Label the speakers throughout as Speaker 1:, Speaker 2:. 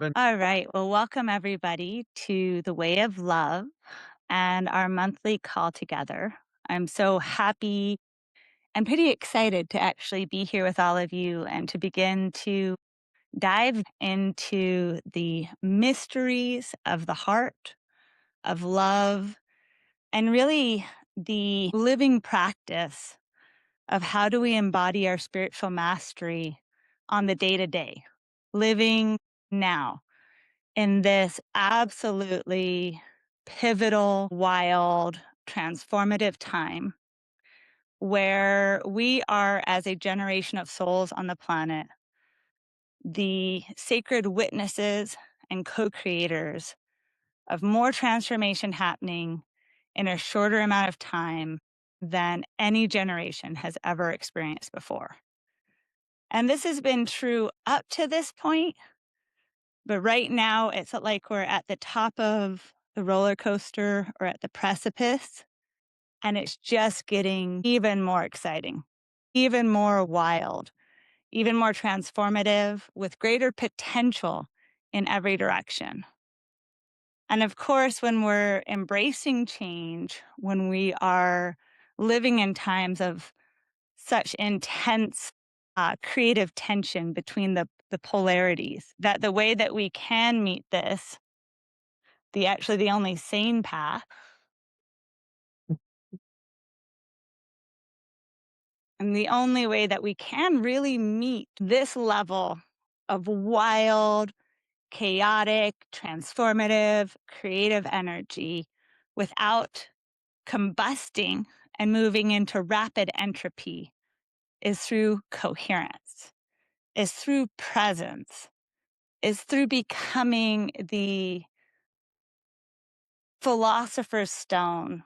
Speaker 1: All right. Well, welcome everybody to the Way of Love and our monthly call together. I'm so happy and pretty excited to actually be here with all of you and to begin to dive into the mysteries of the heart, of love, and really the living practice of how do we embody our spiritual mastery on the day to day, living now in this absolutely pivotal, wild, transformative time where we are, as a generation of souls on the planet, the sacred witnesses and co creators of more transformation happening in a shorter amount of time than any generation has ever experienced before. And this has been true up to this point. But right now, it's like we're at the top of the roller coaster or at the precipice, and it's just getting even more exciting, even more wild, even more transformative with greater potential in every direction. And of course, when we're embracing change, when we are living in times of such intense creative tension between the polarities, that the way that we can meet this, the only sane path, and the only way that we can really meet this level of wild, chaotic, transformative, creative energy without combusting and moving into rapid entropy is through coherence, is through presence, is through becoming the philosopher's stone,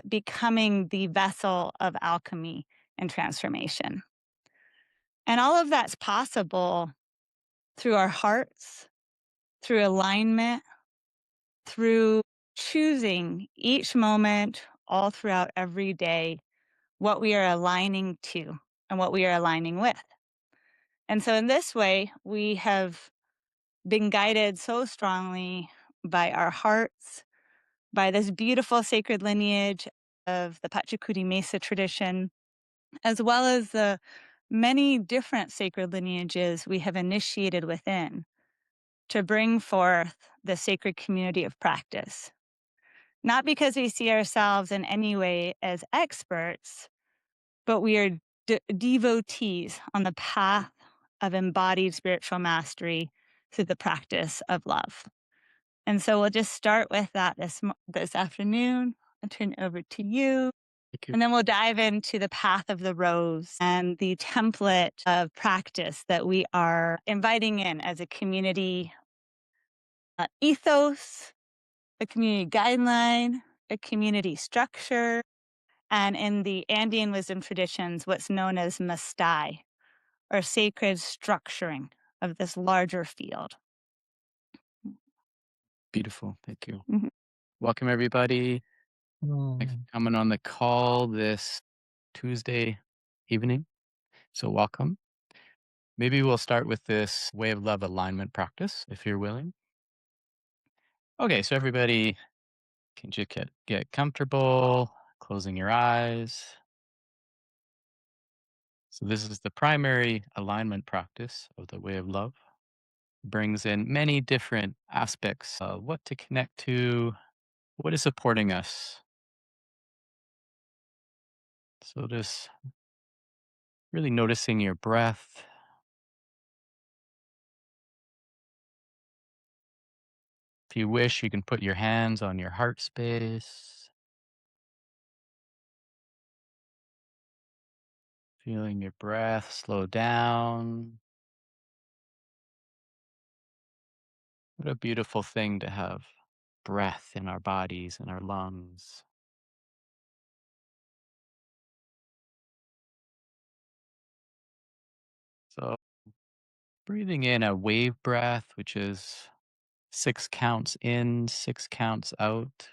Speaker 1: becoming the vessel of alchemy and transformation. And all of that's possible through our hearts, through alignment, through choosing each moment, all throughout every day, what we are aligning to and what we are aligning with. And so, in this way, we have been guided so strongly by our hearts, by this beautiful sacred lineage of the Pachacuti Mesa tradition, as well as the many different sacred lineages we have initiated within to bring forth the sacred community of practice. Not because we see ourselves in any way as experts, but we are devotees on the path of embodied spiritual mastery through the practice of love. And so we'll just start with that this afternoon. I'll turn it over to you.
Speaker 2: Thank you.
Speaker 1: And then we'll dive into the path of the rose and the template of practice that we are inviting in as a community ethos, a community guideline, a community structure, and in the Andean wisdom traditions, what's known as mastai, or sacred structuring of this larger field.
Speaker 2: Beautiful. Thank you.
Speaker 1: Mhm.
Speaker 2: Welcome, everybody. Thanks for coming on the call this Tuesday evening. So, welcome. Maybe we'll start with this way of love alignment practice if you're willing. Okay, so everybody can just get comfortable, closing your eyes. So, this is the primary alignment practice of the way of love. Brings in many different aspects of what to connect to, what is supporting us. So, just really noticing your breath. If you wish, you can put your hands on your heart space, feeling your breath slow down. What a beautiful thing to have breath in our bodies and our lungs. So, breathing in a wave breath, which is 6 counts in, 6 counts out,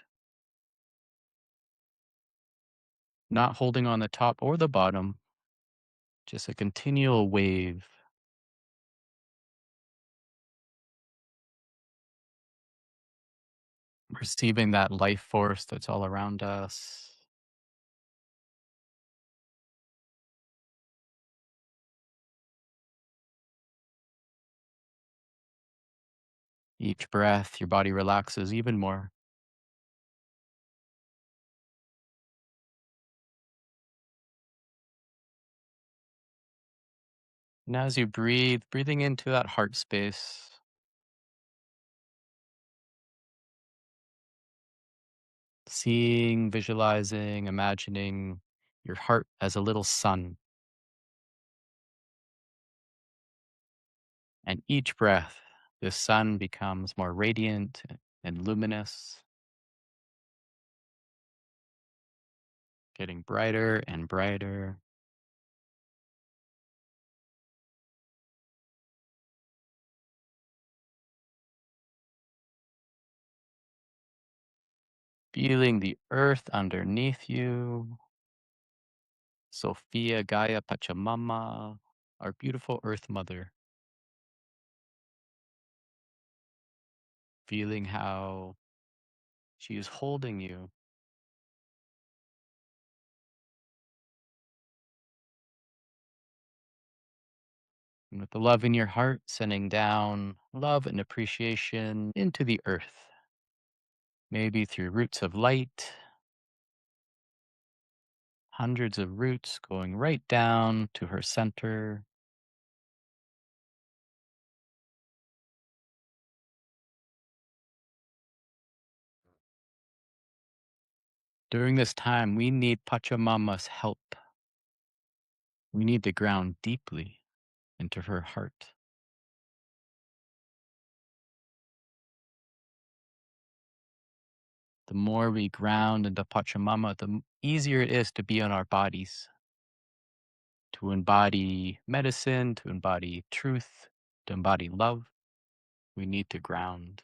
Speaker 2: not holding on the top or the bottom, just a continual wave. receiving that life force that's all around us. Each breath, your body relaxes even more. And as you breathe, breathing into that heart space, seeing, visualizing, imagining your heart as a little sun. And each breath, the sun becomes more radiant and luminous, getting brighter and brighter. Feeling the earth underneath you, Sophia, Gaia, Pachamama, our beautiful earth mother. Feeling how she is holding you. And with the love in your heart, sending down love and appreciation into the earth, maybe through roots of light, hundreds of roots going right down to her center. During this time, we need Pachamama's help. We need to ground deeply into her heart. The more we ground into Pachamama, the easier it is to be on our bodies, to embody medicine, to embody truth, to embody love. We need to ground.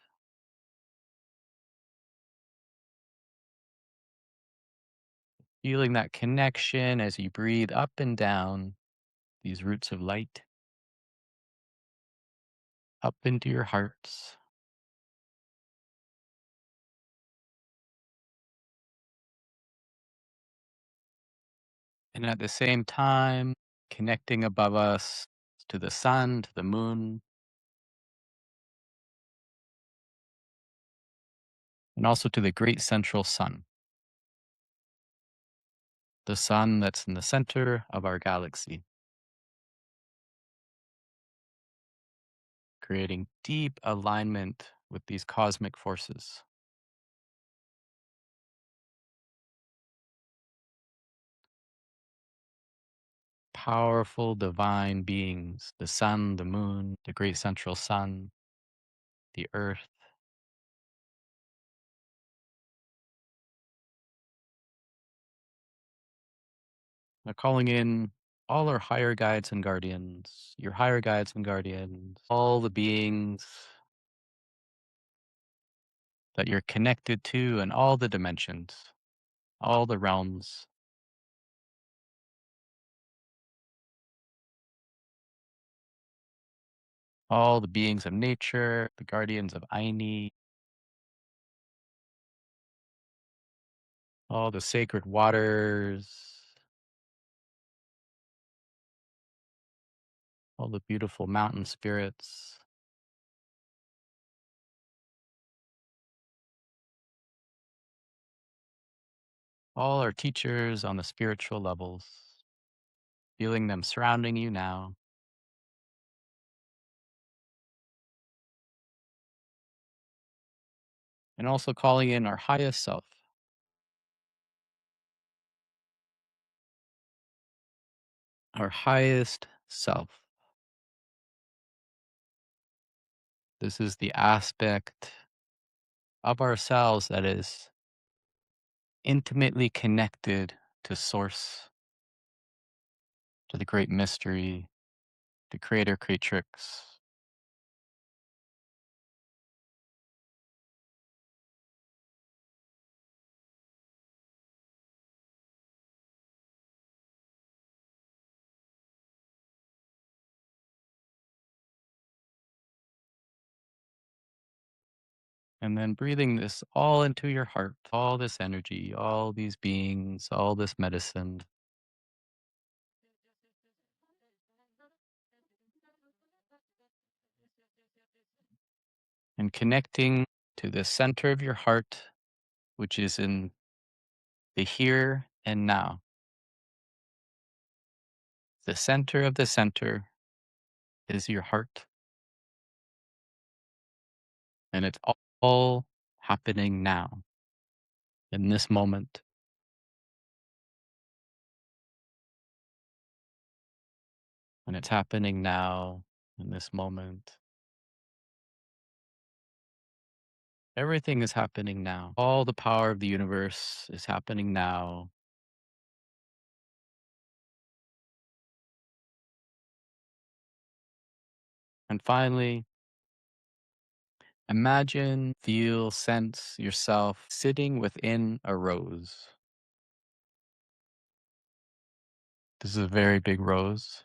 Speaker 2: Feeling that connection as you breathe up and down these roots of light, up into your hearts. And at the same time, connecting above us to the sun, to the moon, and also to the great central sun, the sun that's in the center of our galaxy, creating deep alignment with these cosmic forces. Powerful divine beings, the sun, the moon, the great central sun, the earth. Now calling in all our higher guides and guardians, your higher guides and guardians, all the beings that you're connected to in all the dimensions, all the realms, all the beings of nature, the guardians of Aini, all the sacred waters, all the beautiful mountain spirits, all our teachers on the spiritual levels, feeling them surrounding you now, and also calling in our highest self, our highest self. This is the aspect of ourselves that is intimately connected to Source, to the great mystery, the creator creatrix. And then breathing this all into your heart, all this energy, all these beings, all this medicine, and connecting to the center of your heart, which is in the here and now. The center of the center is your heart, and it's all happening now in this moment. And it's happening now in this moment. Everything is happening now. All the power of the universe is happening now. And finally, imagine, feel, sense yourself sitting within a rose. This is a very big rose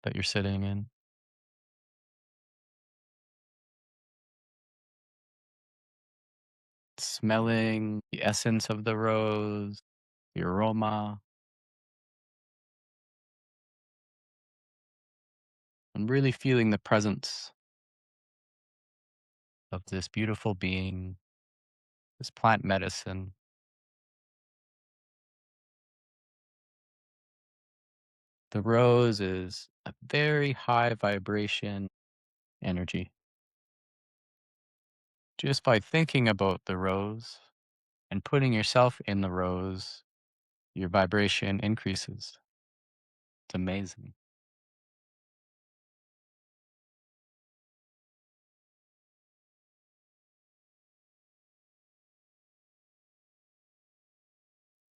Speaker 2: that you're sitting in, smelling the essence of the rose, the aroma, and really feeling the presence of this beautiful being, this plant medicine. The rose is a very high vibration energy. Just by thinking about the rose and putting yourself in the rose, your vibration increases. It's amazing.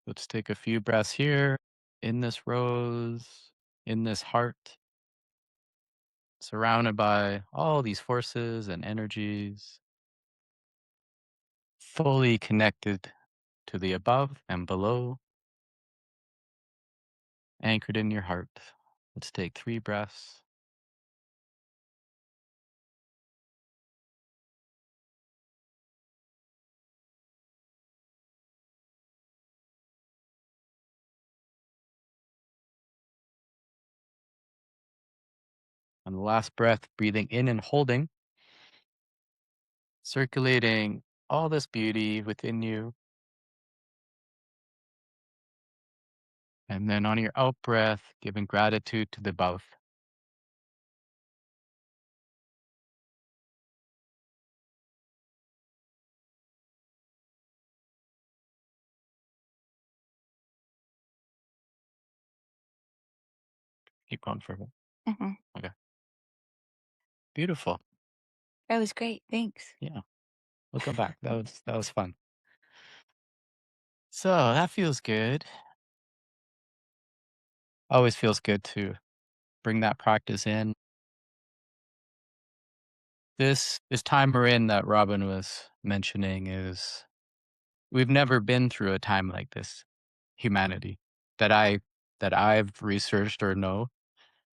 Speaker 2: Let's take a few breaths here in this rose, in this heart, surrounded by all these forces and energies, fully connected to the above and below, anchored in your heart. Let's take 3 breaths. On the last breath, breathing in and holding, circulating all this beauty within you. And then on your out breath, giving gratitude to the above. Keep going for a bit.
Speaker 1: Mhm.
Speaker 2: Okay. Beautiful.
Speaker 1: That was great. Thanks.
Speaker 2: Yeah. We'll come back. That was fun. So that feels good. Always feels good to bring that practice in. This time we're in that Robin was mentioning is we've never been through a time like this, humanity, that I've researched or know.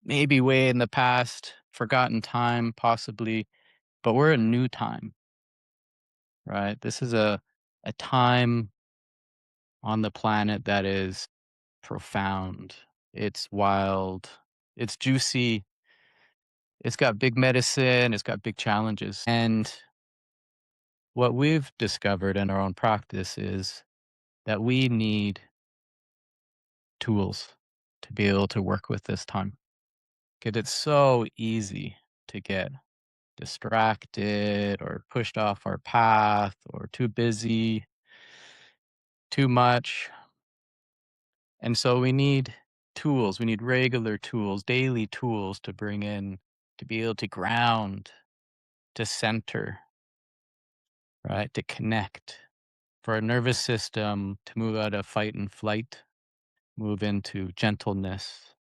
Speaker 2: Maybe way in the past, forgotten time, possibly, but we're in new time, right? This is a time on the planet that is profound. It's wild. It's juicy. It's got big medicine. It's got big challenges. And what we've discovered in our own practice is that we need tools to be able to work with this time. Because it's so easy to get distracted or pushed off our path or too busy, too much. And so we need tools. We need regular tools, daily tools to bring in to be able to ground, to center, right? To connect, for our nervous system to move out of fight and flight, move into gentleness,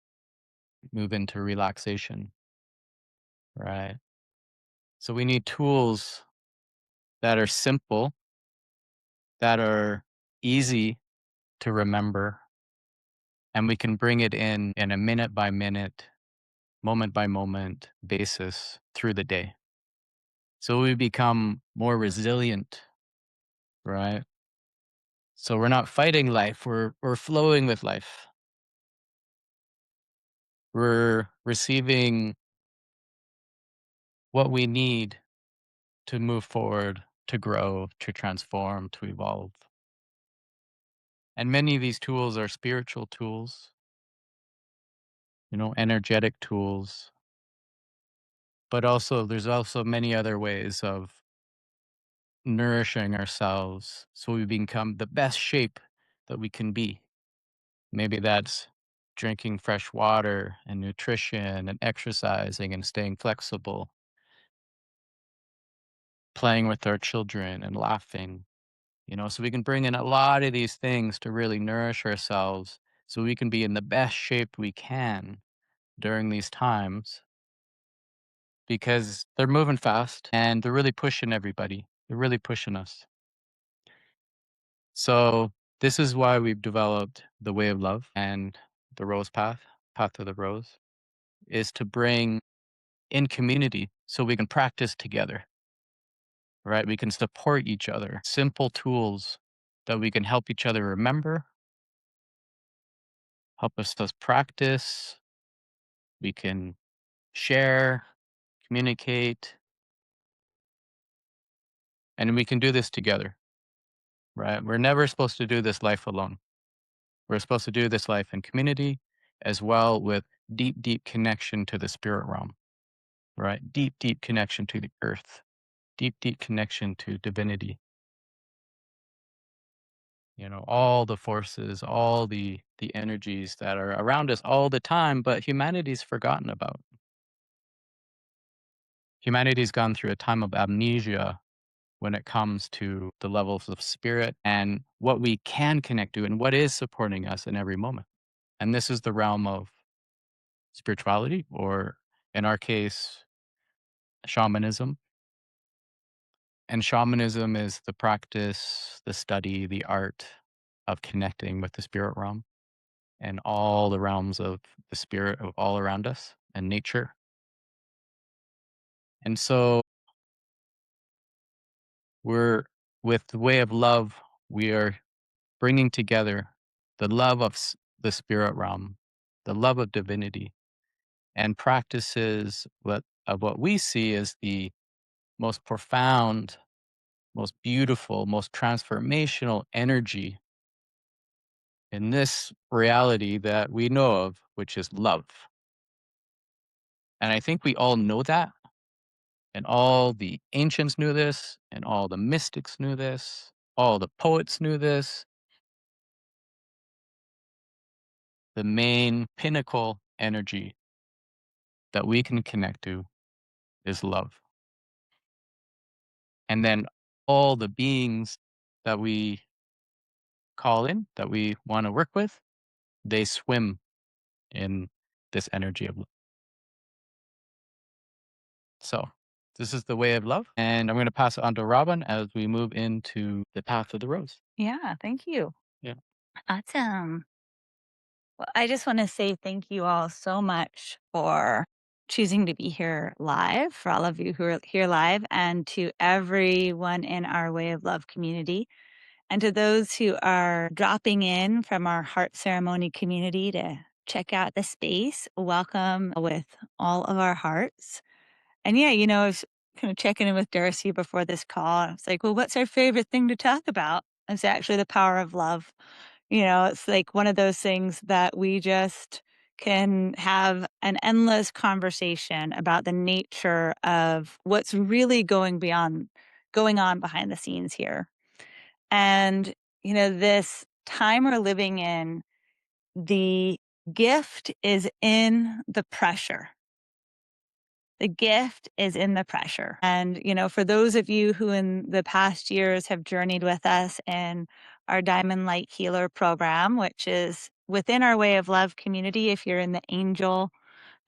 Speaker 2: move into relaxation, right? So we need tools that are simple, that are easy to remember, and we can bring it in a minute by minute, moment by moment basis through the day. So we become more resilient, right? So we're not fighting life, we're flowing with life. We're receiving what we need to move forward, to grow, to transform, to evolve. And many of these tools are spiritual tools, energetic tools, but also there's also many other ways of nourishing ourselves so we become the best shape that we can be. Maybe that's drinking fresh water and nutrition and exercising and staying flexible, playing with our children and laughing, so we can bring in a lot of these things to really nourish ourselves so we can be in the best shape we can during these times because they're moving fast and they're really pushing everybody. They're really pushing us. So, this is why we've developed the way of love and the rose path, path of the rose, is to bring in community so we can practice together, right? We can support each other. Simple tools that we can help each other remember, help us practice. We can share, communicate, and we can do this together, right? We're never supposed to do this life alone. We're supposed to do this life in community as well with deep, deep connection to the spirit realm, right? Deep, deep connection to the earth, deep, deep connection to divinity. All the forces, all the energies that are around us all the time, but humanity's forgotten about. Humanity's gone through a time of amnesia when it comes to the levels of spirit and what we can connect to and what is supporting us in every moment. And this is the realm of spirituality, or in our case, shamanism. And shamanism is the practice, the study, the art of connecting with the spirit realm and all the realms of the spirit of all around us and nature. And so we're with the way of love, we are bringing together the love of the spirit realm, the love of divinity, and practices of what we see as the most profound, most beautiful, most transformational energy in this reality that we know of, which is love. And I think we all know that. And all the ancients knew this, and all the mystics knew this, all the poets knew this. The main pinnacle energy that we can connect to is love. And then all the beings that we call in, that we want to work with, they swim in this energy of love. So, this is the way of love. And I'm going to pass it on to Robin as we move into the path of the rose.
Speaker 1: Yeah, thank you.
Speaker 2: Yeah.
Speaker 1: Awesome. Well, I just want to say thank you all so much for choosing to be here live, for all of you who are here live, and to everyone in our Way of Love community, and to those who are dropping in from our heart ceremony community to check out the space. Welcome with all of our hearts. And yeah, I was kind of checking in with Darcy before this call. And I was like, well, what's our favorite thing to talk about? It's actually the power of love. It's like one of those things that we just can have an endless conversation about the nature of what's really going on behind the scenes here. And, this time we're living in, the gift is in the pressure. The gift is in the pressure. And, for those of you who in the past years have journeyed with us in our Diamond Light Healer program, which is within our Way of Love community, if you're in you're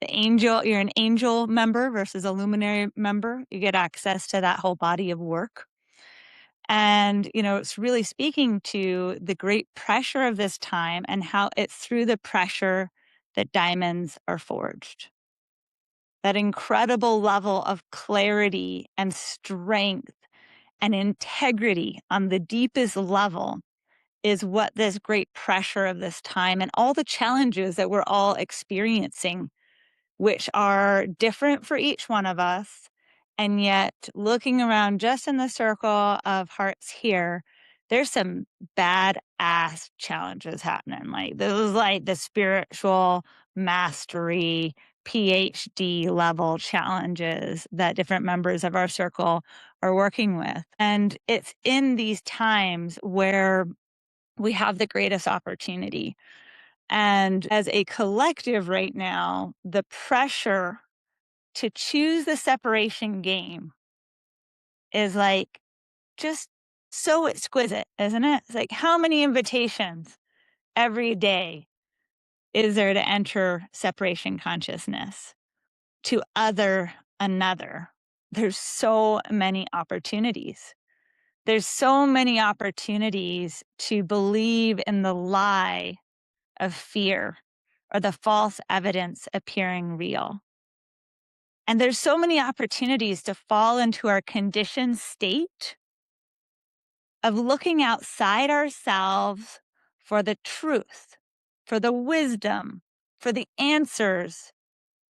Speaker 1: an angel member versus a luminary member, you get access to that whole body of work. And, it's really speaking to the great pressure of this time and how it's through the pressure that diamonds are forged. that incredible level of clarity and strength and integrity on the deepest level is what this great pressure of this time and all the challenges that we're all experiencing, which are different for each one of us. And yet, looking around just in the circle of hearts here, there's some badass challenges happening. Like, this is like the spiritual mastery, PhD level challenges that different members of our circle are working with. And it's in these times where we have the greatest opportunity. And as a collective right now, the pressure to choose the separation game is like just so exquisite, isn't it? It's like how many invitations every day is there to enter separation consciousness, to other another? There's so many opportunities. There's so many opportunities to believe in the lie of fear or the false evidence appearing real. And there's so many opportunities to fall into our conditioned state of looking outside ourselves for the truth, for the wisdom, for the answers,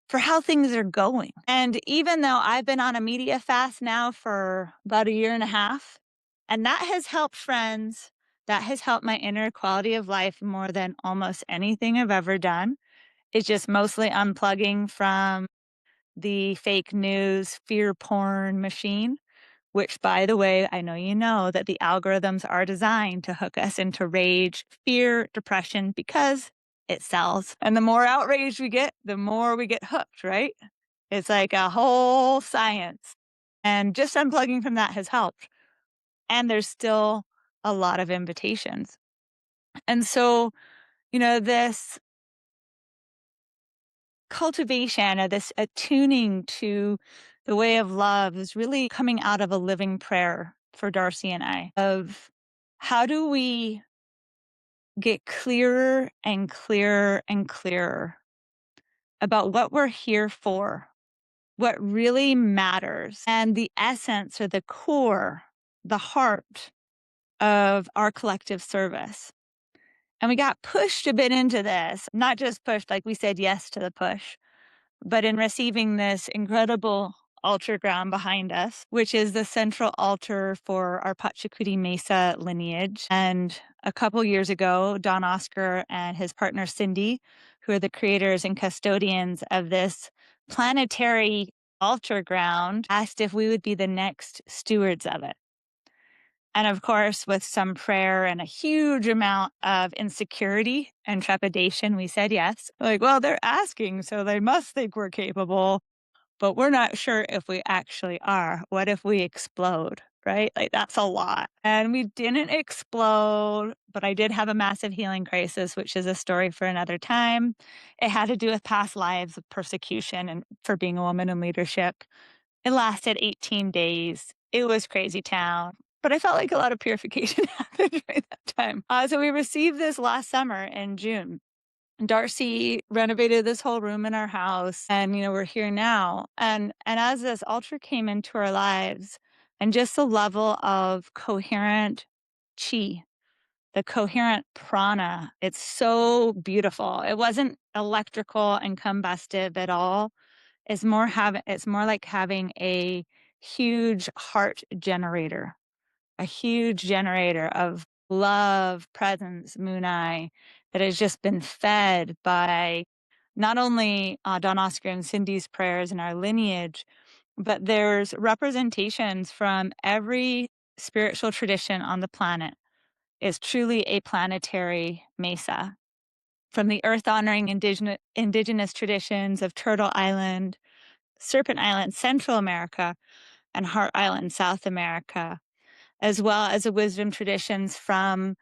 Speaker 1: for how things are going. And even though I've been on a media fast now for about a year and a half, and that has helped friends, that has helped my inner quality of life more than almost anything I've ever done. It's just mostly unplugging from the fake news, fear porn machine, which, by the way, I know you know that the algorithms are designed to hook us into rage, fear, depression, because it sells. And the more outraged we get, the more we get hooked, right? It's like a whole science. And just unplugging from that has helped. And there's still a lot of invitations. And so, this cultivation of this attuning to the way of love is really coming out of a living prayer for Darcy and I of how do we get clearer and clearer and clearer about what we're here for, what really matters, and the essence or the core, the heart of our collective service. And we got pushed a bit into this, not just pushed, like we said yes to the push, but in receiving this incredible altar ground behind us, which is the central altar for our Pachacuti Mesa lineage. And a couple years ago, Don Oscar and his partner Cindy, who are the creators and custodians of this planetary altar ground, asked if we would be the next stewards of it. And of course, with some prayer and a huge amount of insecurity and trepidation, we said yes. Like, well, they're asking, so they must think we're capable, but we're not sure if we actually are. What if we explode? Right? Like, that's a lot. And we didn't explode, but I did have a massive healing crisis, which is a story for another time. It had to do with past lives of persecution and for being a woman in leadership. It lasted 18 days. It was crazy town, but I felt like a lot of purification happened during that time. So we received this last summer in June. Darcy renovated this whole room in our house, and we're here now. And as this altar came into our lives, and just the level of coherent chi, the coherent prana, it's so beautiful. It wasn't electrical and combustive at all. It's more like having a huge heart generator, a huge generator of love, presence, Moonai, that has just been fed by not only Don Oscar and Cindy's prayers in our lineage, but there's representations from every spiritual tradition on the planet. Is truly a planetary mesa. From the earth honoring indigenous traditions of Turtle Island, Serpent Island, Central America, and Heart Island, South America, as well as the wisdom traditions from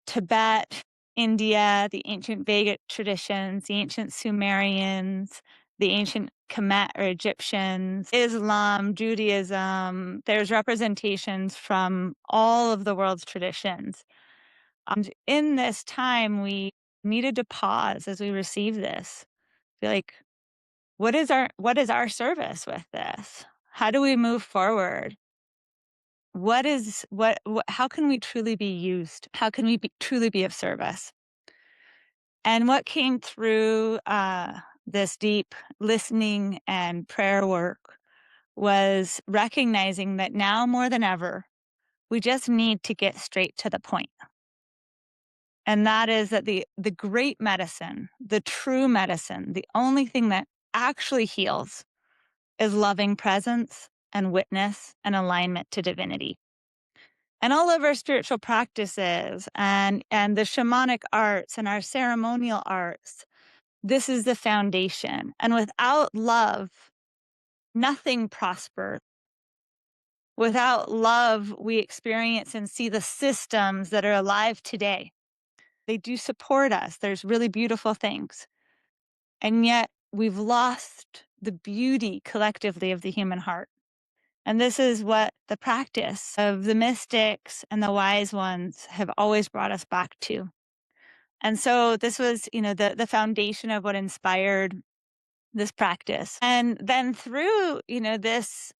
Speaker 1: Tibet, India, the ancient Vedic traditions, the ancient Sumerians, the ancient Kemet or Egyptians, Islam, Judaism. There's representations from all of the world's traditions. And in this time, we needed to pause as we receive this. Feel like what is our service with this? How do we move forward? How can we truly be used? How can we truly be of service? And what came through this deep listening and prayer work was recognizing that now more than ever, we just need to get straight to the point. And that is that the great medicine, the true medicine, the only thing that actually heals is loving presence and witness and alignment to divinity. And all of our spiritual practices and the shamanic arts and our ceremonial arts, this is the foundation. And without love, nothing prospers. Without love, we experience and see the systems that are alive today. They do support us. There's really beautiful things. And yet we've lost the beauty collectively of the human heart. And this is what the practice of the mystics and the wise ones have always brought us back to. And so this was, the foundation of what inspired this practice. And then through, this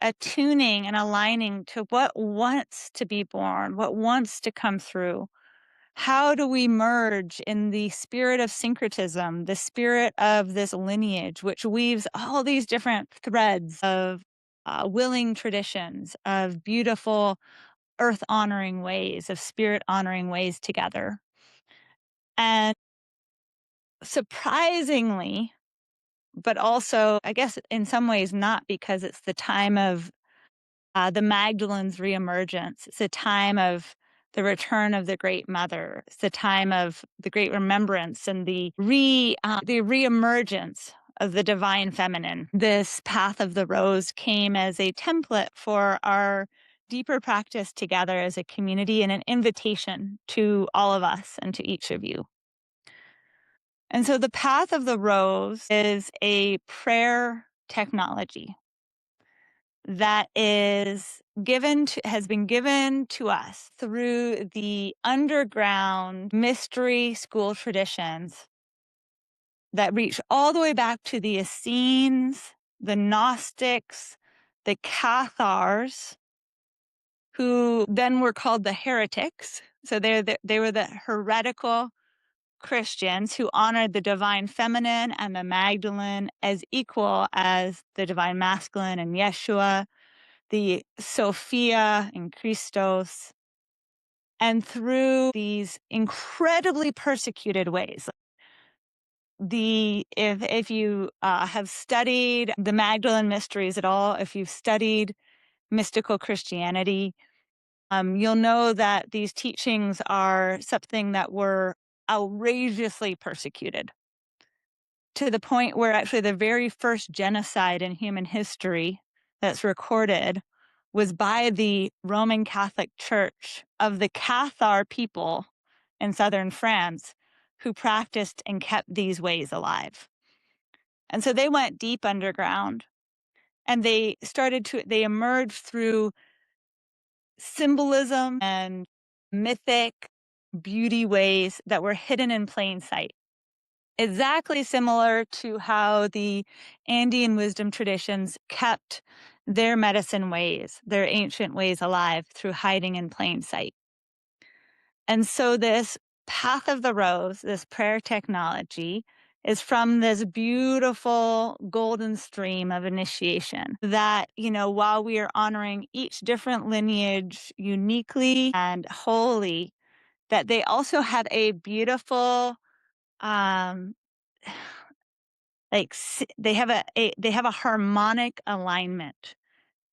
Speaker 1: attuning and aligning to what wants to be born, what wants to come through. How do we merge in the spirit of syncretism, the spirit of this lineage, which weaves all these different threads of willing traditions, of beautiful earth honoring ways, of spirit honoring ways together? And surprisingly, but also, I guess in some ways not, because it's the time of the Magdalene's reemergence. It's a time of the return of the Great Mother. It's the time of the great remembrance and the reemergence of the divine feminine. This path of the rose came as a template for our deeper practice together as a community and an invitation to all of us and to each of you. And so the path of the rose is a prayer technology that has been given to us through the underground mystery school traditions that reach all the way back to the Essenes, the Gnostics, the Cathars, who then were called the heretics. So they were the heretical Christians who honored the divine feminine and the Magdalene as equal as the divine masculine and Yeshua, the Sophia and Christos. And through these incredibly persecuted ways, if you have studied the Magdalene mysteries at all, if you've studied mystical Christianity, you'll know that these teachings are something that were outrageously persecuted, to the point where actually the very first genocide in human history that's recorded was by the Roman Catholic Church of the Cathar people in southern France who practiced and kept these ways alive. And so they went deep underground, and they emerged through symbolism and mythic beauty ways that were hidden in plain sight. Exactly similar to how the Andean wisdom traditions kept their medicine ways, their ancient ways alive through hiding in plain sight. And so this path of the rose, this prayer technology, is from this beautiful golden stream of initiation that, while we are honoring each different lineage uniquely and wholly, that they also have a beautiful um they have a harmonic alignment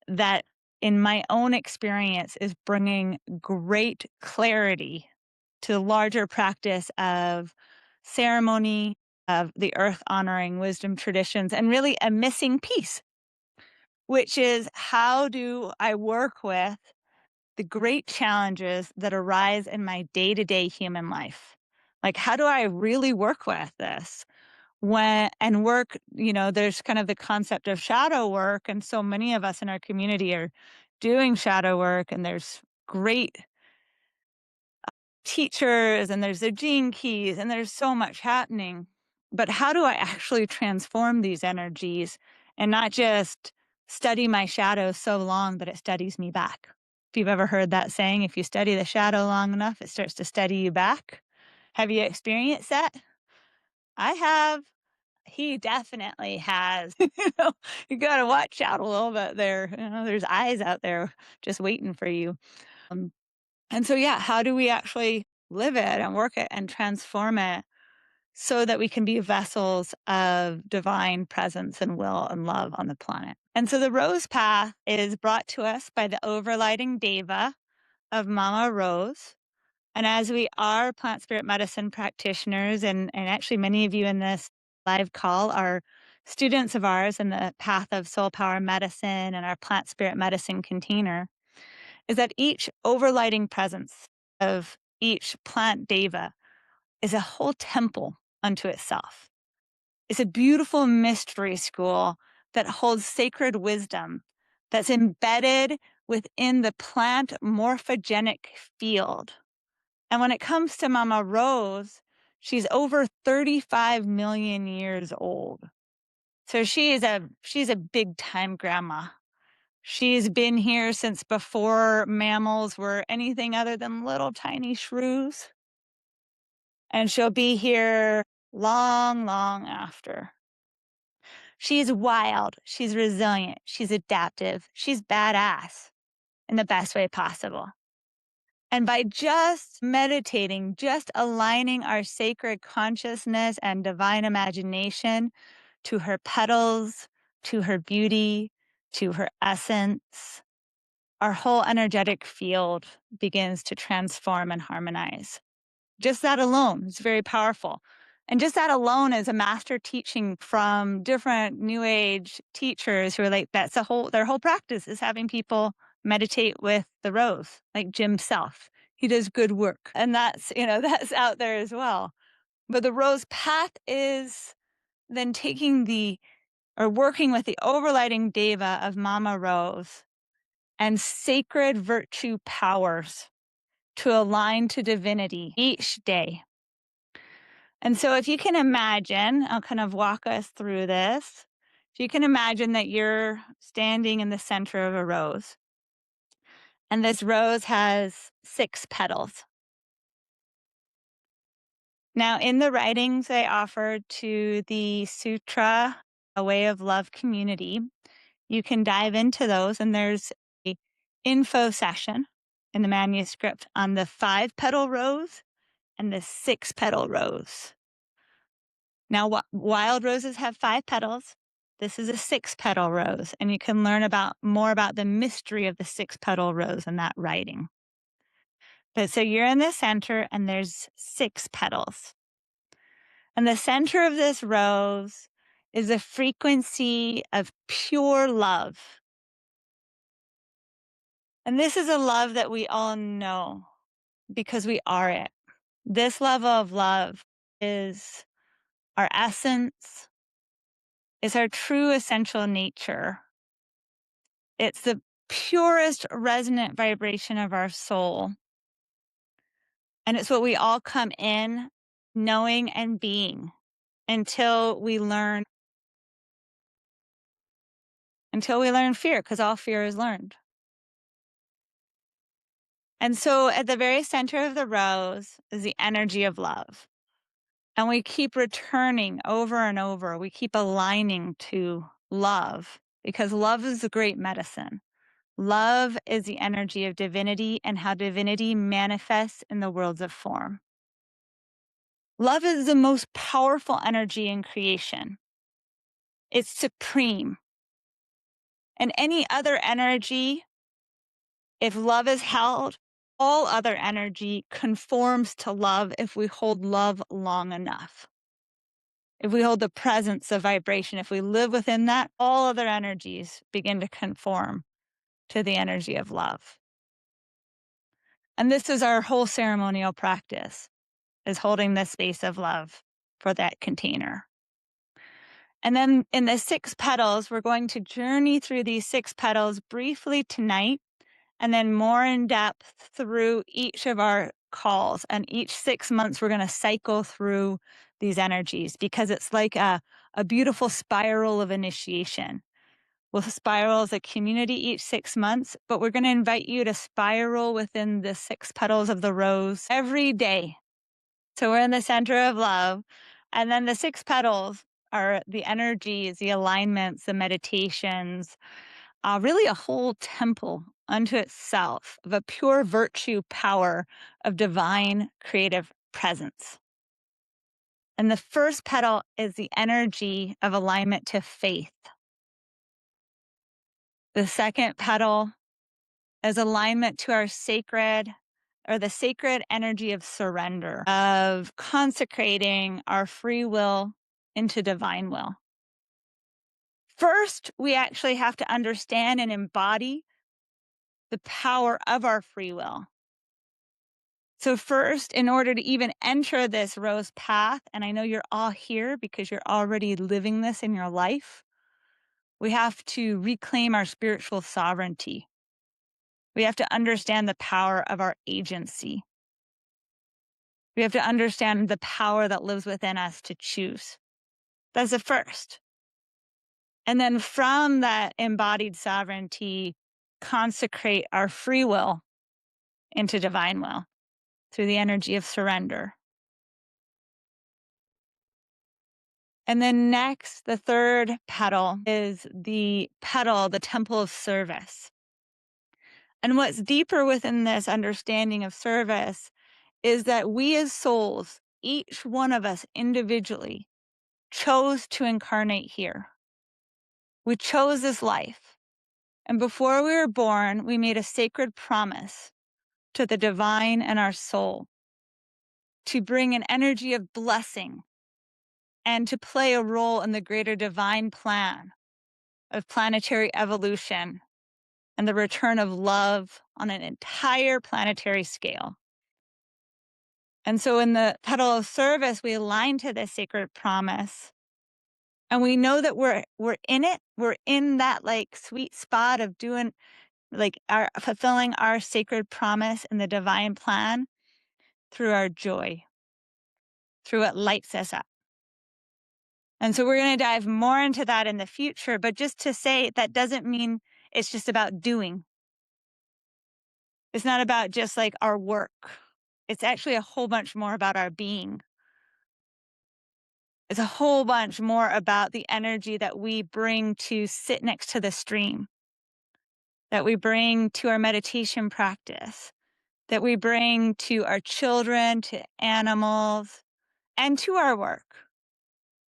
Speaker 1: that, in my own experience, is bringing great clarity to the larger practice of ceremony, of the earth honoring wisdom traditions, and really a missing piece, which is, how do I work with the great challenges that arise in my day-to-day human life? Like, how do I really work with this? There's kind of the concept of shadow work, and so many of us in our community are doing shadow work, and there's great teachers, and there's the gene keys, and there's so much happening. But how do I actually transform these energies and not just study my shadow so long that it studies me back? If you've ever heard that saying, if you study the shadow long enough, it starts to study you back. Have you experienced that? I have. He definitely has. You got to watch out a little bit there. There's eyes out there just waiting for you. Um, and so, yeah, how do we actually live it and work it and transform it so that we can be vessels of divine presence and will and love on the planet? And so the rose path is brought to us by the overlighting deva of Mama Rose. And as we are plant spirit medicine practitioners, and actually many of you in this live call are students of ours in the path of soul power medicine and our plant spirit medicine container, is that each overlighting presence of each plant deva is a whole temple unto itself. It's a beautiful mystery school that holds sacred wisdom that's embedded within the plant morphogenic field. And when it comes to Mama Rose, she's over 35 million years old. So she's a big time grandma. She's been here since before mammals were anything other than little tiny shrews. And she'll be here long, long after. She's wild. She's resilient. She's adaptive. She's badass in the best way possible. And by just meditating, just aligning our sacred consciousness and divine imagination to her petals, to her beauty, to her essence, our whole energetic field begins to transform and harmonize. Just that alone is very powerful. And just that alone is a master teaching from different new age teachers who are like, their whole practice is having people meditate with the rose, like Jim Self. He does good work. And that's, that's out there as well. But the rose path is then working with the overlighting deva of Mama Rose and sacred virtue powers to align to divinity each day. And so if you can imagine, I'll kind of walk us through this. If you can imagine that you're standing in the center of a rose, and this rose has 6 petals. Now, in the writings I offered to the Sutra, A Way of Love community, you can dive into those, and there's a info session in the manuscript on the 5-petal rose and the 6-petal rose. Now, wild roses have 5 petals. This is a 6-petal rose, and you can learn more about the mystery of the 6-petal rose in that writing. But so you're in the center, and there's 6 petals. And the center of this rose is a frequency of pure love. And this is a love that we all know because we are it. This level of love is our essence, is our true essential nature. It's the purest resonant vibration of our soul. And it's what we all come in knowing and being until we learn fear, because all fear is learned. And so at the very center of the rose is the energy of love. And we keep returning over and over. We keep aligning to love because love is the great medicine. Love is the energy of divinity and how divinity manifests in the worlds of form. Love is the most powerful energy in creation. It's supreme. And any other energy, if love is held, all other energy conforms to love if we hold love long enough. If we hold the presence of vibration, if we live within that, all other energies begin to conform to the energy of love. And this is our whole ceremonial practice, is holding the space of love for that container. And then in the 6 petals, we're going to journey through these 6 petals briefly tonight, and then more in depth through each of our calls. And each 6 months, we're going to cycle through these energies, because it's like a beautiful spiral of initiation. We'll spiral as a community each 6 months, but we're going to invite you to spiral within the 6 petals of the rose every day. So we're in the center of love. And then the 6 petals are the energies, the alignments, the meditations, really a whole temple unto itself of a pure virtue power of divine creative presence. And the first petal is the energy of alignment to faith. The second petal is alignment to our sacred, or the sacred energy of surrender, of consecrating our free will into divine will. First, we actually have to understand and embody the power of our free will. So first, in order to even enter this rose path, and I know you're all here because you're already living this in your life, we have to reclaim our spiritual sovereignty. We have to understand the power of our agency. We have to understand the power that lives within us to choose. That's the first. And then from that embodied sovereignty, consecrate our free will into divine will through the energy of surrender. And then next, the third petal is the petal, the temple of service. And what's deeper within this understanding of service is that we as souls, each one of us individually, chose to incarnate here. We chose this life. And before we were born, we made a sacred promise to the divine and our soul to bring an energy of blessing and to play a role in the greater divine plan of planetary evolution and the return of love on an entire planetary scale. And so in the petal of service, we align to this sacred promise. And we know that we're in it. We're in that like sweet spot of doing like our fulfilling our sacred promise in the divine plan through our joy, through what lights us up. And so we're going to dive more into that in the future. But just to say, that doesn't mean it's just about doing. It's not about just like our work. It's actually a whole bunch more about our being. It's a whole bunch more about the energy that we bring to sit next to the stream, that we bring to our meditation practice, that we bring to our children, to animals, and to our work.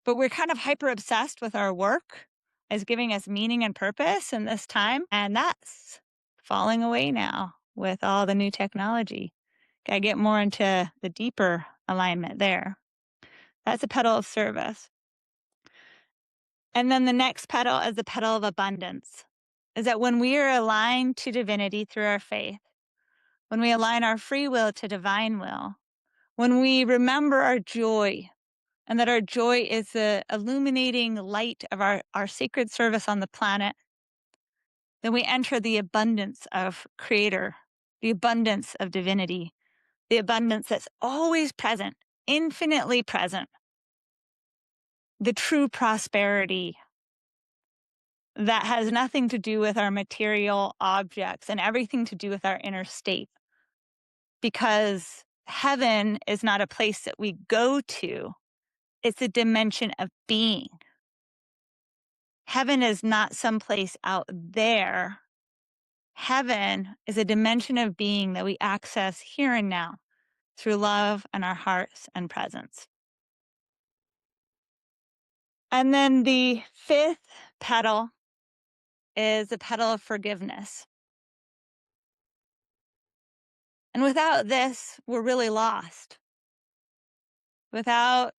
Speaker 1: But we're kind of hyper obsessed with our work as giving us meaning and purpose in this time. And that's falling away now with all the new technology. Got to get more into the deeper alignment there. That's a petal of service. And then the next petal is the petal of abundance. Is that when we are aligned to divinity through our faith, when we align our free will to divine will, when we remember our joy, and that our joy is the illuminating light of our sacred service on the planet, then we enter the abundance of Creator, the abundance of divinity, the abundance that's always present, infinitely present, the true prosperity that has nothing to do with our material objects and everything to do with our inner state. Because heaven is not a place that we go to, it's a dimension of being. Heaven is not someplace out there. Heaven is a dimension of being that we access here and now through love and our hearts and presence. And then the fifth petal is the petal of forgiveness. And without this, we're really lost. Without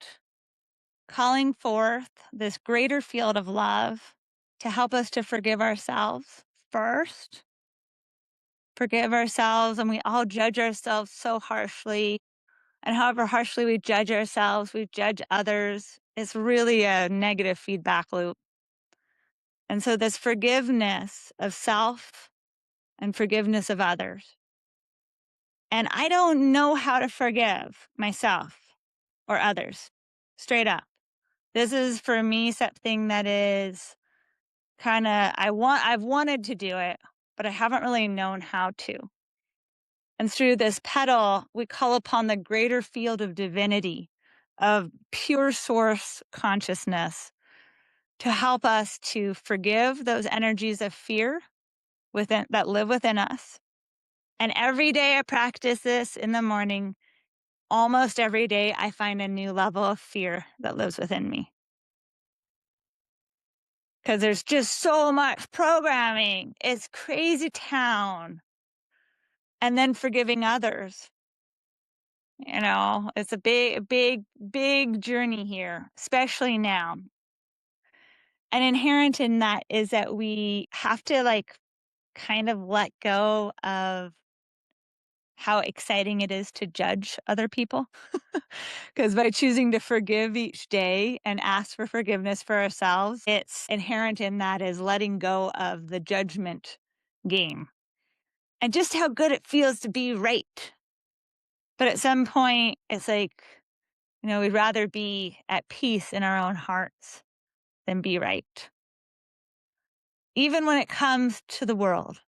Speaker 1: calling forth this greater field of love to help us to forgive ourselves first, forgive ourselves, and we all judge ourselves so harshly. And however harshly we judge ourselves, we judge others. It's really a negative feedback loop. And so, this forgiveness of self and forgiveness of others. And I don't know how to forgive myself or others. straight up. This is for me something that is kinda I've wanted to do it, but I haven't really known how to. And through this petal, we call upon the greater field of divinity, of pure source consciousness to help us to forgive those energies of fear within that live within us. And every day I practice this in the morning, almost every day I find a new level of fear that lives within me. Because there's just so much programming. It's crazy town. And then forgiving others. It's a big journey here, especially now. And inherent in that is that we have to kind of let go of how exciting it is to judge other people. Because by choosing to forgive each day and ask for forgiveness for ourselves, it's inherent in that is letting go of the judgment game and just how good it feels to be right. But at some point, it's we'd rather be at peace in our own hearts than be right. Even when it comes to the world,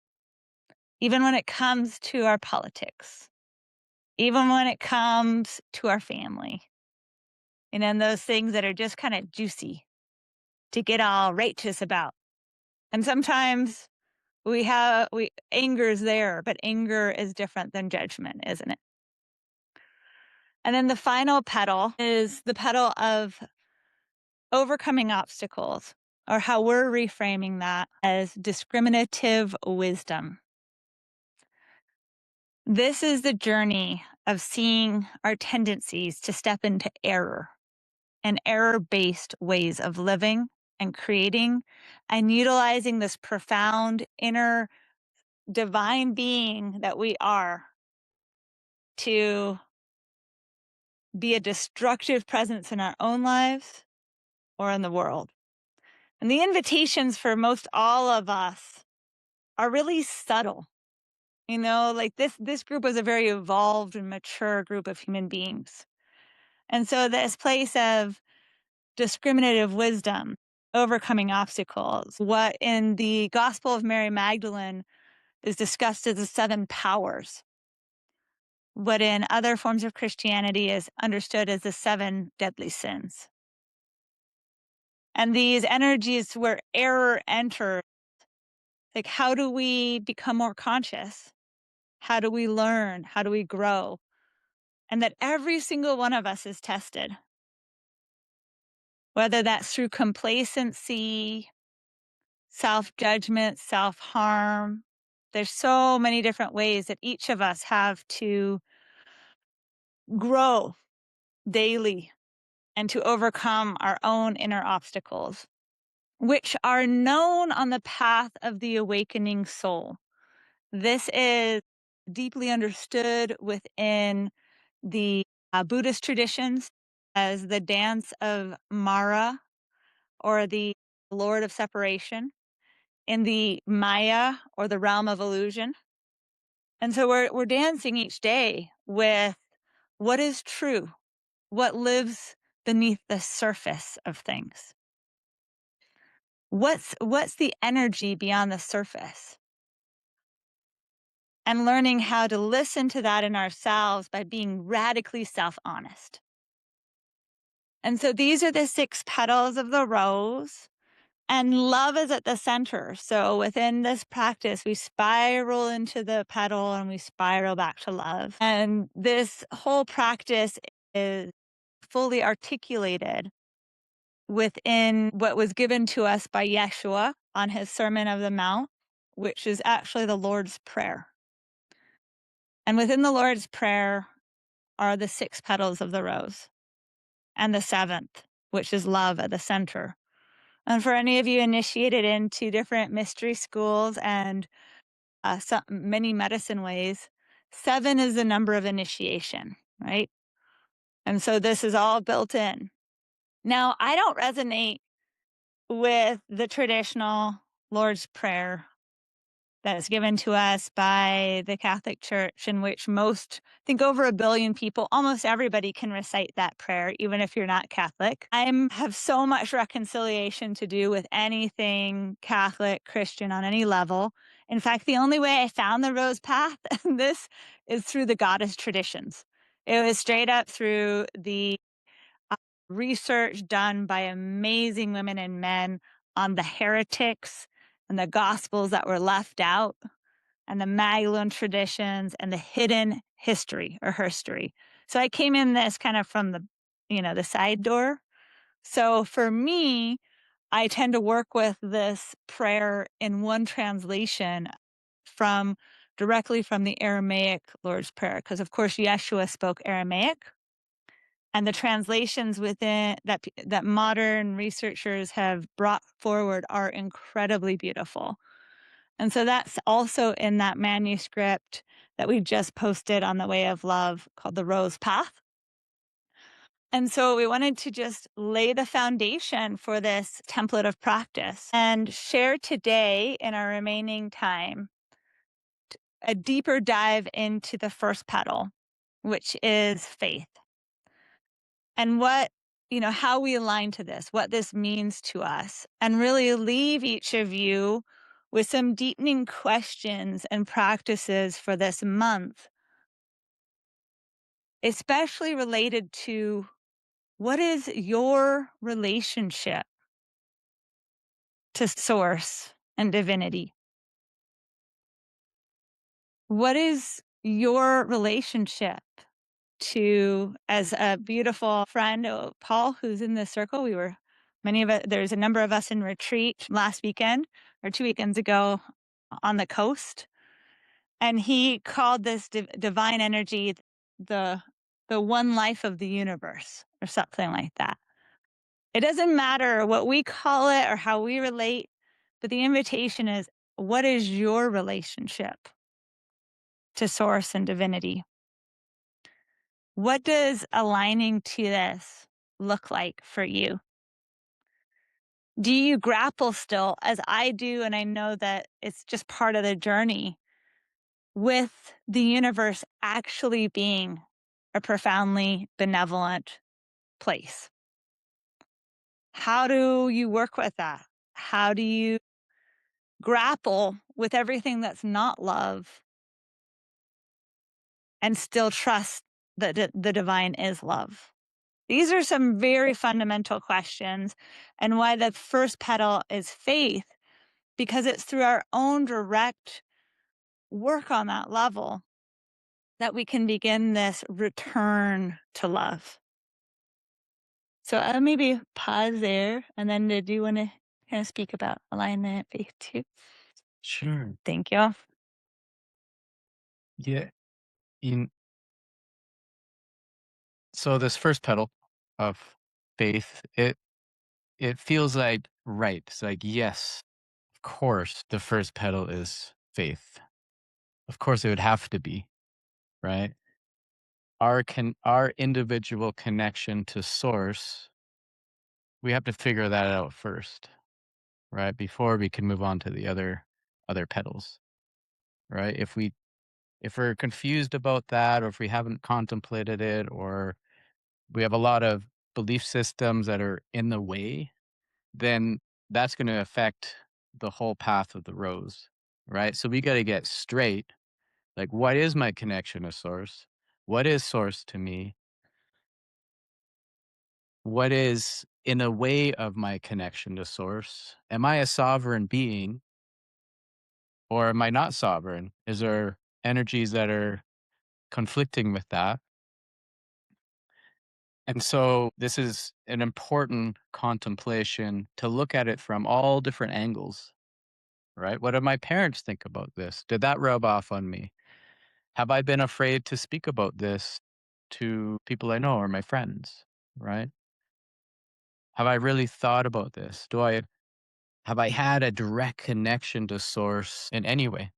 Speaker 1: even when it comes to our politics, even when it comes to our family, and those things that are just kind of juicy to get all righteous about. And sometimes anger is there, but anger is different than judgment, isn't it? And then the final petal is the petal of overcoming obstacles, or how we're reframing that as discriminative wisdom. This is the journey of seeing our tendencies to step into error and error-based ways of living and creating and utilizing this profound inner divine being that we are to be a destructive presence in our own lives or in the world. And the invitations for most all of us are really subtle. This group was a very evolved and mature group of human beings. And so this place of discriminative wisdom, overcoming obstacles, what in the Gospel of Mary Magdalene is discussed as the seven powers, what in other forms of Christianity is understood as the seven deadly sins. And these energies where error enters, like how do we become more conscious? How do we learn? How do we grow? And that every single one of us is tested, whether that's through complacency, self judgment, self harm. There's so many different ways that each of us have to grow daily and to overcome our own inner obstacles, which are known on the path of the awakening soul. This is deeply understood within the Buddhist traditions as the dance of Mara, or the Lord of Separation, in the Maya, or the realm of illusion. And so we're dancing each day with what is true, what lives beneath the surface of things. What's the energy beyond the surface? And learning how to listen to that in ourselves by being radically self-honest. And so these are the 6 petals of the rose, and love is at the center. So within this practice, we spiral into the petal and we spiral back to love. And this whole practice is fully articulated within what was given to us by Yeshua on his Sermon of the Mount, which is actually the Lord's Prayer. And within the Lord's Prayer are the 6 petals of the rose, and the 7th, which is love at the center. And for any of you initiated into different mystery schools and many medicine ways, 7 is the number of initiation, right? And so this is all built in. Now, I don't resonate with the traditional Lord's Prayer that is given to us by the Catholic Church, in which most, I think over 1 billion people, almost everybody can recite that prayer, even if you're not Catholic. I have so much reconciliation to do with anything Catholic, Christian on any level. In fact, the only way I found the rose path and this is through the goddess traditions. It was straight up through the uh, research done by amazing women and men on the heretics and the gospels that were left out and the Magdalene traditions and the hidden history or herstory. So I came in this kind of from the side door. So for me, I tend to work with this prayer in one translation from directly from the Aramaic Lord's Prayer, because of course Yeshua spoke Aramaic, and the translations within that modern researchers have brought forward are incredibly beautiful. And so that's also in that manuscript that we just posted on the Way of Love called The Rose Path. And so we wanted to just lay the foundation for this template of practice and share today in our remaining time a deeper dive into the first petal, which is faith. And how we align to this, what this means to us, and really leave each of you with some deepening questions and practices for this month, especially related to what is your relationship to source and divinity? What is your relationship to, as a beautiful friend, Paul, who's in this circle? There's a number of us in retreat last weekend or 2 weekends ago on the coast. And he called this divine energy the, the one life of the universe or something like that. It doesn't matter what we call it or how we relate, but the invitation is, what is your relationship to source and divinity? What does aligning to this look like for you? Do you grapple still, as I do, and I know that it's just part of the journey, with the universe actually being a profoundly benevolent place? How do you work with that? How do you grapple with everything that's not love and still trust that the divine is love? These are some very fundamental questions, and why the first petal is faith, because it's through our own direct work on that level that we can begin this return to love. So I'll maybe pause there, and then do you want to kind of speak about alignment, faith too?
Speaker 2: Sure.
Speaker 1: Thank you.
Speaker 2: Yeah. In So this first petal of faith, it feels like right. It's like, yes, of course, the first petal is faith. Of course, it would have to be, right? Our individual connection to source, we have to figure that out first, right? Before we can move on to the other petals, right? If we're confused about that, or if we haven't contemplated it, or we have a lot of belief systems that are in the way, then that's going to affect the whole path of the rose, right? So we got to get straight. Like, what is my connection to source? What is source to me? What is in a way of my connection to source? Am I a sovereign being, or am I not sovereign? Is there energies that are conflicting with that? And so this is an important contemplation to look at it from all different angles, right? What do my parents think about this? Did that rub off on me? Have I been afraid to speak about this to people I know or my friends, right? Have I really thought about this? Have I had a direct connection to source in any way?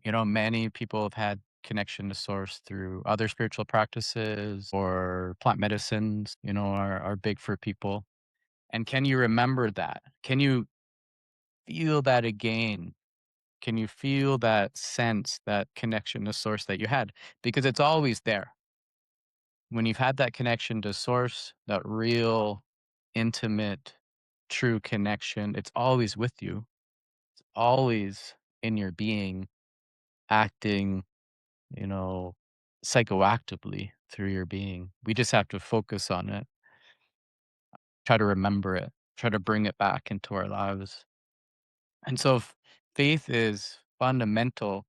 Speaker 2: Many people have had connection to source through other spiritual practices, or plant medicines, are big for people. And can you remember that? Can you feel that again? Can you feel that sense, that connection to source that you had? Because it's always there. When you've had that connection to source, that real, intimate, true connection, it's always with you. It's always in your being, acting, you know, psychoactively through your being. We just have to focus on it, try to remember it, try to bring it back into our lives. And so faith is fundamental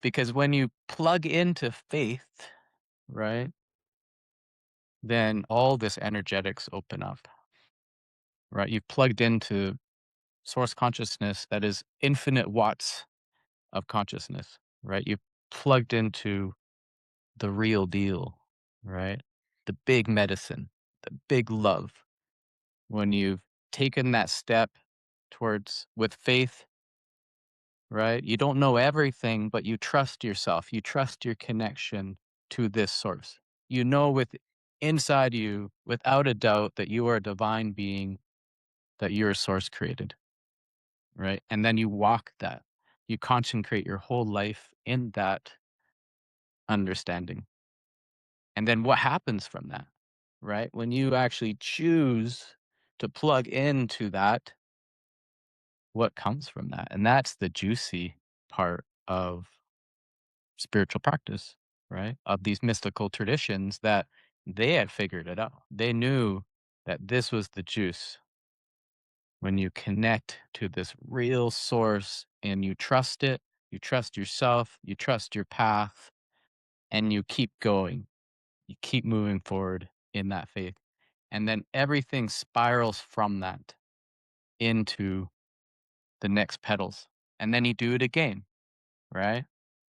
Speaker 2: because when you plug into faith, right, then all this energetics open up, right? You've plugged into source consciousness that is infinite watts of consciousness, right? You've plugged into the real deal, right? The big medicine, the big love. When you've taken that step towards with faith, right? You don't know everything, but you trust yourself. You trust your connection to this source. You know with inside you, without a doubt, that you are a divine being, that you're a source created, right? And then you walk that. You concentrate your whole life in that understanding. And then what happens from that, right? When you actually choose to plug into that, what comes from that? And that's the juicy part of spiritual practice, right? Of these mystical traditions that they had figured it out. They knew that this was the juice. When you connect to this real source and you trust it, you trust yourself, you trust your path, and you keep going, you keep moving forward in that faith. And then everything spirals from that into the next petals. And then you do it again, right?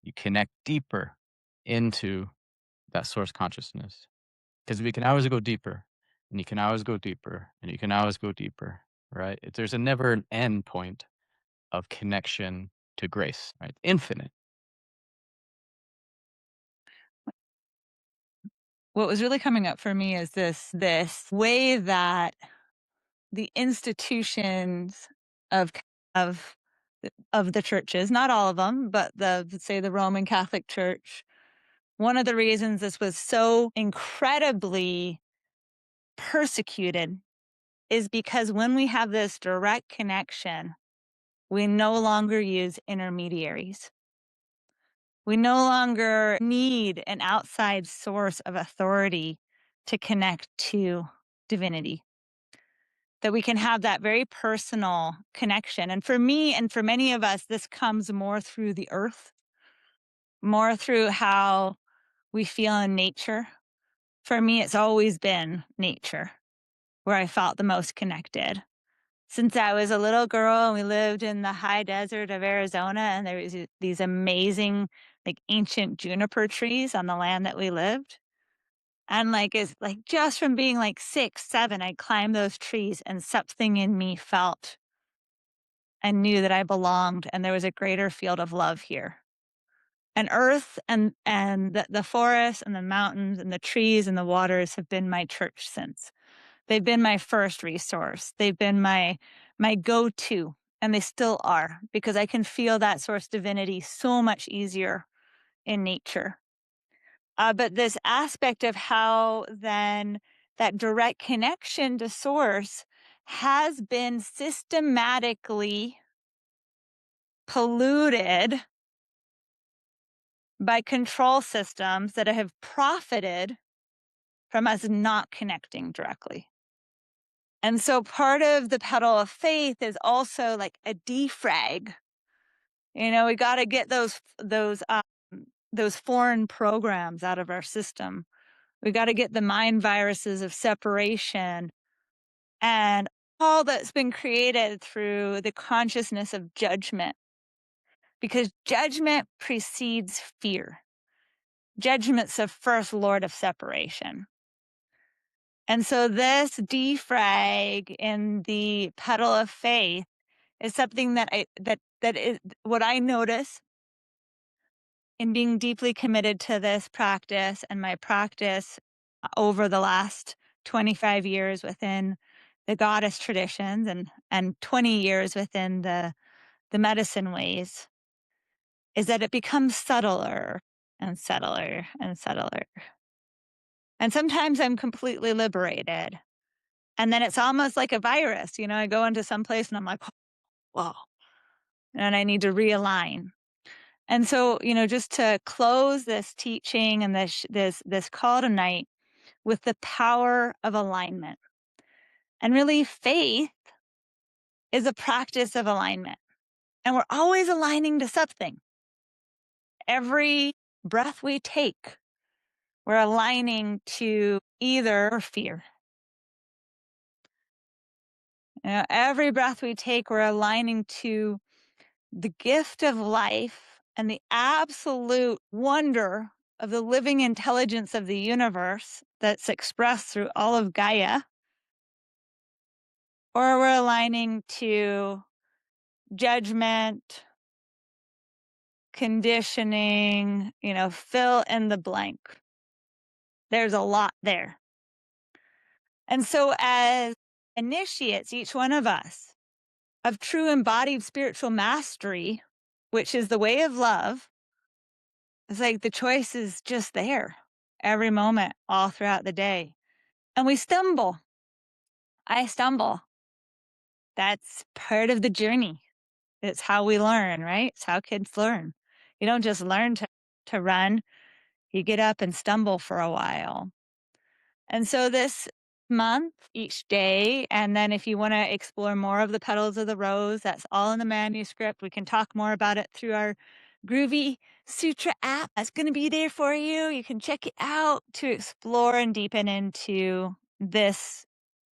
Speaker 2: You connect deeper into that source consciousness because we can always go deeper and you can always go deeper and you can always go deeper, right? There's a never an end point of connection to grace, right? Infinite.
Speaker 1: What was really coming up for me is this way that the institutions of of of the churches, not all of them, but say the Roman Catholic Church, one of the reasons this was so incredibly persecuted is because when we have this direct connection, we no longer use intermediaries. We no longer need an outside source of authority to connect to divinity. That we can have that very personal connection. And for me and for many of us, this comes more through the earth, more through how we feel in nature. For me, it's always been nature where I felt the most connected. Since I was a little girl and we lived in the high desert of Arizona, and there was these amazing, like ancient juniper trees on the land that we lived. And like it's like just from being like 6, 7, I'd climb those trees and something in me felt and knew that I belonged and there was a greater field of love here. And earth and the forests and the mountains and the trees and the waters have been my church since. They've been my first resource. They've been my go-to, and they still are because I can feel that source divinity so much easier in nature. But this aspect of how then that direct connection to source has been systematically polluted by control systems that have profited from us not connecting directly. And so part of the petal of faith is also like a defrag. You know, we got to get those foreign programs out of our system. We got to get the mind viruses of separation and all that's been created through the consciousness of judgment, because judgment precedes fear. Judgment's the first lord of separation. And so this defrag in the petal of faith is something that is what I notice in being deeply committed to this practice and my practice over the last 25 years within the goddess traditions and 20 years within the medicine ways is that it becomes subtler and subtler and subtler. And sometimes I'm completely liberated. And then it's almost like a virus. I go into some place and I'm like, whoa, and I need to realign. And so, just to close this teaching and this call tonight with the power of alignment. And really, faith is a practice of alignment. And we're always aligning to something. Every breath we take, we're aligning to either fear. Every breath we take, we're aligning to the gift of life and the absolute wonder of the living intelligence of the universe that's expressed through all of Gaia, or we're aligning to judgment, conditioning, fill in the blank. There's a lot there. And so, as initiates, each one of us, of true embodied spiritual mastery, which is the way of love, it's like the choice is just there every moment, all throughout the day. And we stumble. I stumble. That's part of the journey. It's how we learn, right? It's how kids learn. You don't just learn to run, you get up and stumble for a while. And so this month, each day, and then if you want to explore more of the petals of the rose, that's all in the manuscript. We can talk more about it through our Groovy Sutra app. That's going to be there for you. You can check it out to explore and deepen into this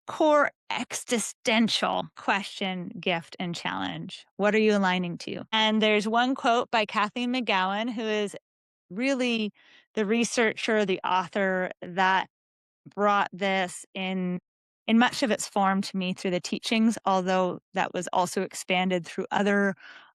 Speaker 1: core existential question, gift, and challenge. What are you aligning to? And there's one quote by Kathleen McGowan, who is really the researcher, the author that brought this in much of its form to me through the teachings, although that was also expanded through other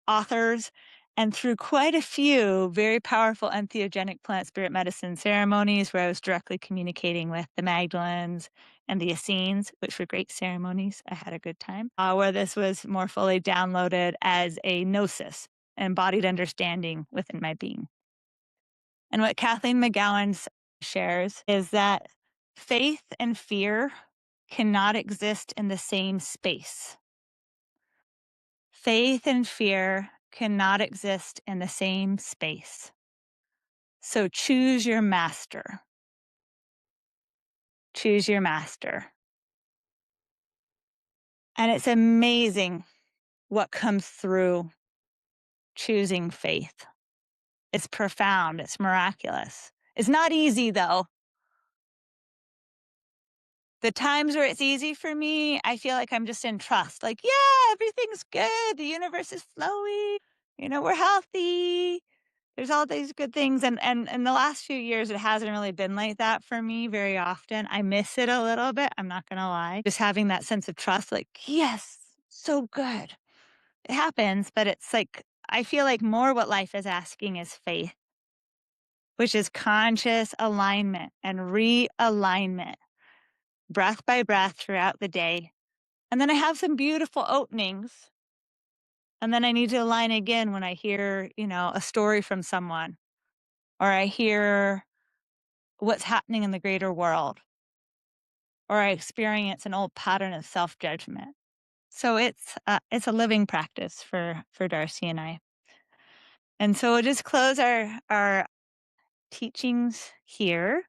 Speaker 1: authors and through quite a few very powerful entheogenic plant spirit medicine ceremonies where I was directly communicating with the Magdalens and the Essenes, which were great ceremonies. I had a good time. Where this was more fully downloaded as a gnosis, embodied understanding within my being. And what Kathleen McGowan shares is that faith and fear cannot exist in the same space. Faith and fear cannot exist in the same space. So choose your master. Choose your master. And it's amazing what comes through choosing faith. It's profound. It's miraculous. It's not easy, though. The times where it's easy for me, I feel like I'm just in trust. Like, yeah, everything's good. The universe is flowing. We're healthy. There's all these good things. And in the last few years, it hasn't really been like that for me very often. I miss it a little bit. I'm not going to lie. Just having that sense of trust, like, yes, so good. It happens, but it's like, I feel like more what life is asking is faith, which is conscious alignment and realignment, breath by breath throughout the day. And then I have some beautiful openings. And then I need to align again when I hear, a story from someone or I hear what's happening in the greater world or I experience an old pattern of self-judgment. So it's a living practice for Darcy and I. And so we'll just close our teachings here.